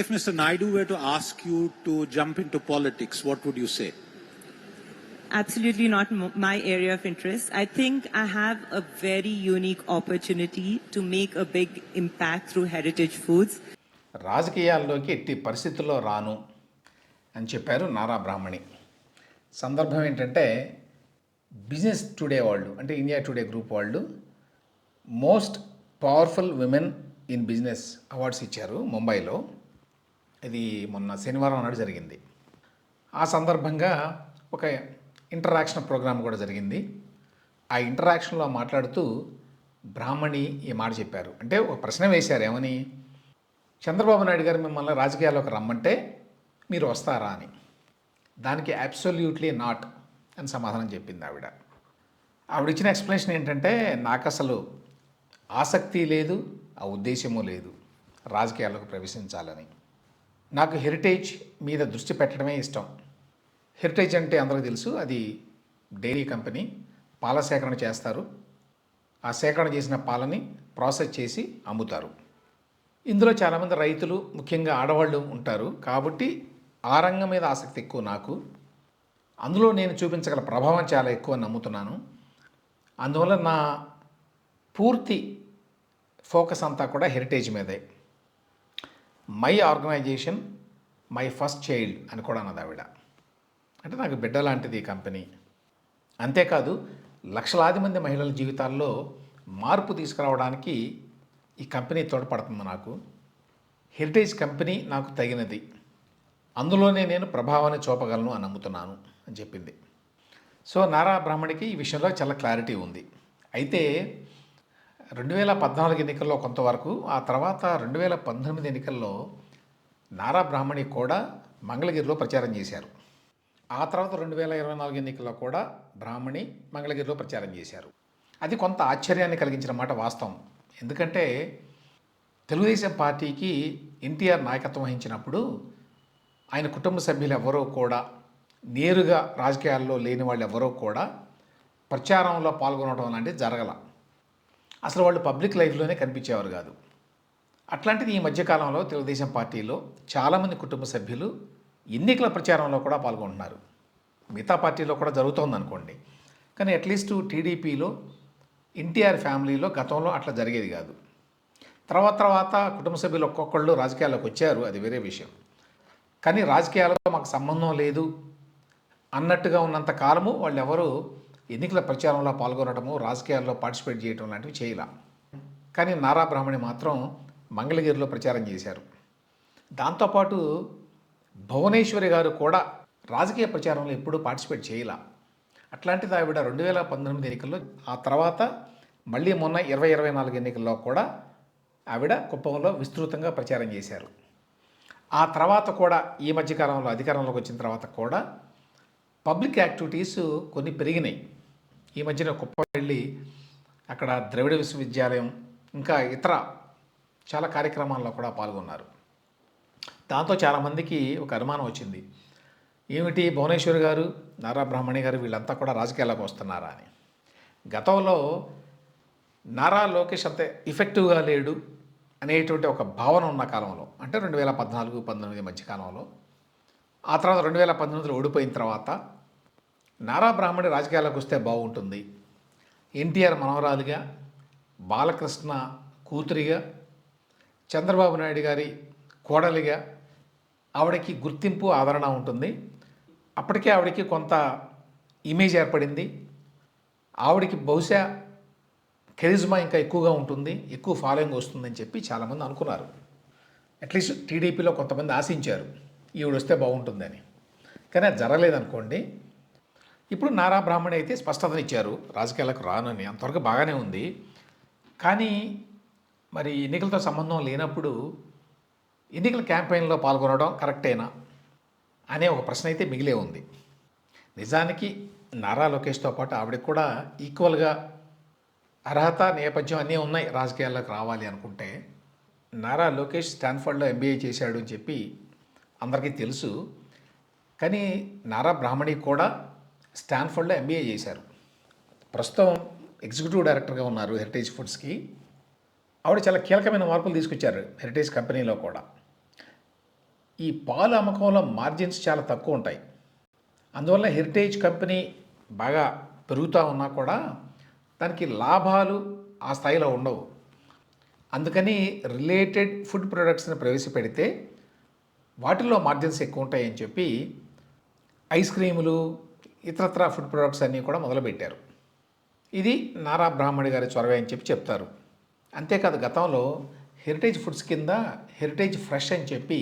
if Mr. Naidu were to ask you to jump into politics, what would you say? Absolutely not my area of interest. I think I have a very unique opportunity to make a big impact through heritage foods. రాజకీయాల్లోకి ఎట్టి పరిస్థితుల్లో రాను అని చెప్పారు నారా బ్రాహ్మణి. సందర్భం ఏంటంటే business today వాళ్ళు అంటే ఇండియా టుడే గ్రూప్ వాళ్ళు most powerful women in business awards ఇచ్చారు ముంబైలో. ఇది మొన్న శనివారం నాడు జరిగింది. ఆ సందర్భంగా ఒక ఇంటరాక్షన్ ప్రోగ్రామ్ కూడా జరిగింది. ఆ ఇంటరాక్షన్లో మాట్లాడుతూ బ్రాహ్మణి ఈ మాట చెప్పారు. అంటే ఒక ప్రశ్న వేశారు, ఏమని, చంద్రబాబు నాయుడు గారు మిమ్మల్ని రాజకీయాల్లోకి రమ్మంటే మీరు వస్తారా అని. దానికి అబ్సల్యూట్లీ నాట్ అని సమాధానం చెప్పింది ఆవిడ. ఆవిడ ఇచ్చిన ఎక్స్ప్లెనేషన్ ఏంటంటే, నాకు అసలు ఆసక్తి లేదు, ఆ ఉద్దేశము లేదు రాజకీయాల్లోకి ప్రవేశించాలని. నాకు హెరిటేజ్ మీద దృష్టి పెట్టడమే ఇష్టం. హెరిటేజ్ అంటే అందరికీ తెలుసు, అది డైరీ కంపెనీ. పాల సేకరణ చేస్తారు. ఆ సేకరణ చేసిన పాలని ప్రాసెస్ చేసి అమ్ముతారు. ఇందులో చాలామంది రైతులు, ముఖ్యంగా ఆడవాళ్ళు ఉంటారు. కాబట్టి ఆ రంగం మీద ఆసక్తి ఎక్కువ నాకు. అందులో నేను చూపించగల ప్రభావం చాలా ఎక్కువ నమ్ముతున్నాను. అందువల్ల నా పూర్తి ఫోకస్ అంతా కూడా హెరిటేజ్ మీదే. My organisation my first child అని కూడా అన్నది ఆవిడ. అంటే నాకు బిడ్డ లాంటిది ఈ కంపెనీ. అంతేకాదు లక్షలాది మంది మహిళల జీవితాల్లో మార్పు తీసుకురావడానికి ఈ కంపెనీ తోడ్పడుతుంది నాకు. హెరిటేజ్ కంపెనీ నాకు తగినది, అందులోనే నేను ప్రభావాన్ని చూపగలను అని నమ్ముతున్నాను అని చెప్పింది. సో నారా బ్రాహ్మణికి ఈ విషయంలో చాలా క్లారిటీ ఉంది. అయితే 2014 ఎన్నికల్లో కొంతవరకు, ఆ తర్వాత 2019 ఎన్నికల్లో నారా బ్రాహ్మణి కూడా మంగళగిరిలో ప్రచారం చేశారు. ఆ తర్వాత 2024 ఎన్నికల్లో కూడా బ్రాహ్మణి మంగళగిరిలో ప్రచారం చేశారు. అది కొంత ఆశ్చర్యాన్ని కలిగించిన మాట వాస్తవం. ఎందుకంటే తెలుగుదేశం పార్టీకి ఎన్టీఆర్ నాయకత్వం వహించినప్పుడు ఆయన కుటుంబ సభ్యులు ఎవరో కూడా, నేరుగా రాజకీయాల్లో లేని వాళ్ళు ఎవరో కూడా ప్రచారంలో పాల్గొనడం లాంటిది జరగల. అసలు వాళ్ళు పబ్లిక్ లైఫ్లోనే కనిపించేవారు కాదు. అట్లాంటిది ఈ మధ్యకాలంలో తెలుగుదేశం పార్టీలో చాలామంది కుటుంబ సభ్యులు ఎన్నికల ప్రచారంలో కూడా పాల్గొంటున్నారు. మిగతా పార్టీలో కూడా జరుగుతోంది అనుకోండి, కానీ అట్లీస్ట్ టీడీపీలో, ఎన్టీఆర్ ఫ్యామిలీలో గతంలో అట్లా జరిగేది కాదు. తర్వాత కుటుంబ సభ్యులు ఒక్కొక్కళ్ళు రాజకీయాల్లోకి వచ్చారు, అది వేరే విషయం. కానీ రాజకీయాలతో మాకు సంబంధం లేదు అన్నట్టుగా ఉన్నంత కాలము వాళ్ళు ఎవరు ఎన్నికల ప్రచారంలో పాల్గొనడము, రాజకీయాల్లో పార్టిసిపేట్ చేయడం లాంటివి చేయాల. కానీ నారా బ్రాహ్మణి మాత్రం మంగళగిరిలో ప్రచారం చేశారు. దాంతోపాటు భువనేశ్వరి గారు కూడా రాజకీయ ప్రచారంలో ఎప్పుడూ పార్టిసిపేట్ చేయాల. అట్లాంటిది ఆవిడ 2019 ఎన్నికల్లో, ఆ తర్వాత మళ్ళీ మొన్న 2024 ఎన్నికల్లో కూడా ఆవిడ కుప్పంలో విస్తృతంగా ప్రచారం చేశారు. ఆ తర్వాత కూడా ఈ మధ్యకాలంలో అధికారంలోకి వచ్చిన తర్వాత కూడా పబ్లిక్ యాక్టివిటీస్ కొన్ని పెరిగినాయి. ఈ మధ్యన కుప్పం వెళ్ళి అక్కడ ద్రవిడ విశ్వవిద్యాలయం, ఇంకా ఇతర చాలా కార్యక్రమాల్లో కూడా పాల్గొన్నారు. దాంతో చాలామందికి ఒక అనుమానం వచ్చింది, ఏమిటి భువనేశ్వరి గారు, నారా బ్రాహ్మణి గారు వీళ్ళంతా కూడా రాజకీయాల్లోకి వస్తున్నారా అని. గతంలో నారా లోకేష్ అంత ఎఫెక్టివ్గా లేడు అనేటువంటి ఒక భావన ఉన్న కాలంలో, అంటే 2014-19 మధ్యకాలంలో, ఆ తర్వాత 2019లో ఓడిపోయిన తర్వాత నారా బ్రాహ్మణి రాజకీయాల్లోకి వస్తే బాగుంటుంది, ఎన్టీఆర్ మనవరాలుగా, బాలకృష్ణ కూతురిగా, చంద్రబాబు నాయుడు గారి కోడలిగా ఆవిడకి గుర్తింపు, ఆదరణ ఉంటుంది. అప్పటికే ఆవిడకి కొంత ఇమేజ్ ఏర్పడింది. ఆవిడకి బహుశా కెరిజ్మా ఇంకా ఎక్కువగా ఉంటుంది, ఎక్కువ ఫాలోయింగ్ వస్తుందని చెప్పి చాలామంది అనుకున్నారు. అట్లీస్ట్ టీడీపీలో కొంతమంది ఆశించారు ఈవిడ వస్తే బాగుంటుందని. కానీ అది జరగలేదనుకోండి. ఇప్పుడు నారా బ్రాహ్మణి అయితే స్పష్టతనిచ్చారు, రాజకీయాలకు రానని. అంతవరకు బాగానే ఉంది. కానీ మరి ఎన్నికలతో సంబంధం లేనప్పుడు ఎన్నికల క్యాంపెయిన్లో పాల్గొనడం కరెక్టేనా అనే ఒక ప్రశ్న అయితే మిగిలే ఉంది. నిజానికి నారా లోకేష్తో పాటు ఆవిడకి కూడా ఈక్వల్గా అర్హత, నేపథ్యం అన్నీ ఉన్నాయి రాజకీయాల్లోకి రావాలి అనుకుంటే. నారా లోకేష్ స్టాన్ఫర్డ్లో ఎంబీఏ చేశాడు అని చెప్పి అందరికీ తెలుసు. కానీ నారా బ్రాహ్మణి కూడా స్టాన్ఫర్డ్లో ఎంబీఏ చేశారు. ప్రస్తుతం ఎగ్జిక్యూటివ్ డైరెక్టర్గా ఉన్నారు హెరిటేజ్ ఫుడ్స్కి. ఆవిడ చాలా కీలకమైన మార్పులు తీసుకొచ్చారు హెరిటేజ్ కంపెనీలో కూడా. ఈ పాలు అమ్మకంలో మార్జిన్స్ చాలా తక్కువ ఉంటాయి. అందువల్ల హెరిటేజ్ కంపెనీ బాగా పెరుగుతూ ఉన్నా కూడా దానికి లాభాలు ఆ స్థాయిలో ఉండవు. అందుకని రిలేటెడ్ ఫుడ్ ప్రొడక్ట్స్ని ప్రవేశపెడితే వాటిల్లో మార్జిన్స్ ఎక్కువ ఉంటాయని చెప్పి ఐస్ క్రీములు ఇతరత్ర ఫుడ్ ప్రొడక్ట్స్ అన్నీ కూడా మొదలుపెట్టారు. ఇది నారా బ్రాహ్మణి గారి చొరవే అని చెప్పి చెప్తారు. అంతేకాదు గతంలో హెరిటేజ్ ఫుడ్స్ కింద హెరిటేజ్ ఫ్రెష్ అని చెప్పి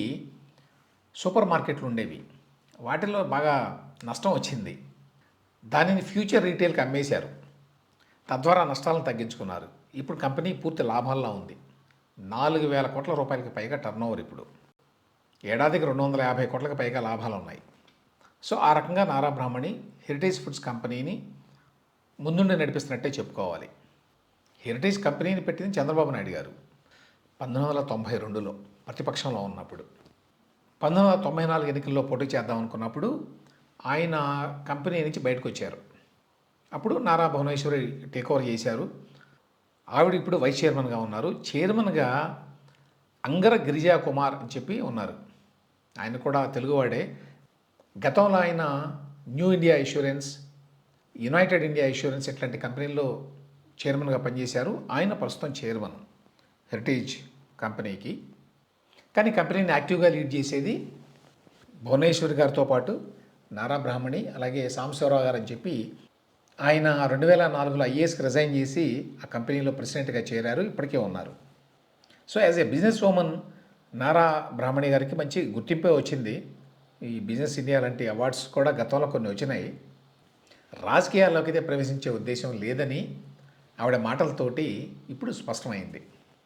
సూపర్ మార్కెట్లు ఉండేవి. వాటిల్లో బాగా నష్టం వచ్చింది. దానిని ఫ్యూచర్ రీటైల్కి అమ్మేశారు. తద్వారా నష్టాలను తగ్గించుకున్నారు. ఇప్పుడు కంపెనీ పూర్తి లాభాల్లో ఉంది. 4,000 కోట్ల రూపాయలకి పైగా టర్నోవర్. ఇప్పుడు ఏడాదికి 250 కోట్లకు పైగా లాభాలు ఉన్నాయి. సో ఆ రకంగా నారా బ్రాహ్మణి హెరిటేజ్ ఫుడ్స్ కంపెనీని ముందుండి నడిపిస్తున్నట్టే చెప్పుకోవాలి. హెరిటేజ్ కంపెనీని పెట్టింది చంద్రబాబు నాయుడు గారు 1992లో ప్రతిపక్షంలో ఉన్నప్పుడు. 1994 ఎన్నికల్లో పోటీ చేద్దాం అనుకున్నప్పుడు ఆయన కంపెనీ నుంచి బయటకు వచ్చారు. అప్పుడు నారా భువనేశ్వరి టేక్ ఓవర్ చేశారు. ఆవిడ ఇప్పుడు వైస్ చైర్మన్గా ఉన్నారు. చైర్మన్గా అంగర గిరిజా కుమార్ అని చెప్పి ఉన్నారు. ఆయన కూడా తెలుగువాడే. గతంలో ఆయన new India insurance, United India insurance ఇట్లాంటి కంపెనీల్లో చైర్మన్గా పనిచేశారు. ఆయన ప్రస్తుతం చైర్మన్ హెరిటేజ్ కంపెనీకి. కానీ కంపెనీని యాక్టివ్గా లీడ్ చేసేది భువనేశ్వరి గారితో పాటు నారా బ్రాహ్మణి, అలాగే సాంబశివరావు గారు అని చెప్పి ఆయన 2004లో ఐఏఎస్కి రిజైన్ చేసి ఆ కంపెనీలో ప్రెసిడెంట్గా చేరారు. ఇప్పటికే ఉన్నారు. So as a business woman Nara Brahmani గారికి మంచి గుర్తింపే వచ్చింది. ఈ బిజినెస్ ఇండియా లాంటి అవార్డ్స్ కూడా గతంలో కొన్ని వచ్చినాయి. రాజకీయాల్లోకి అయితే ప్రవేశించే ఉద్దేశం లేదని ఆవిడ మాటలతోటి ఇప్పుడు స్పష్టమైంది.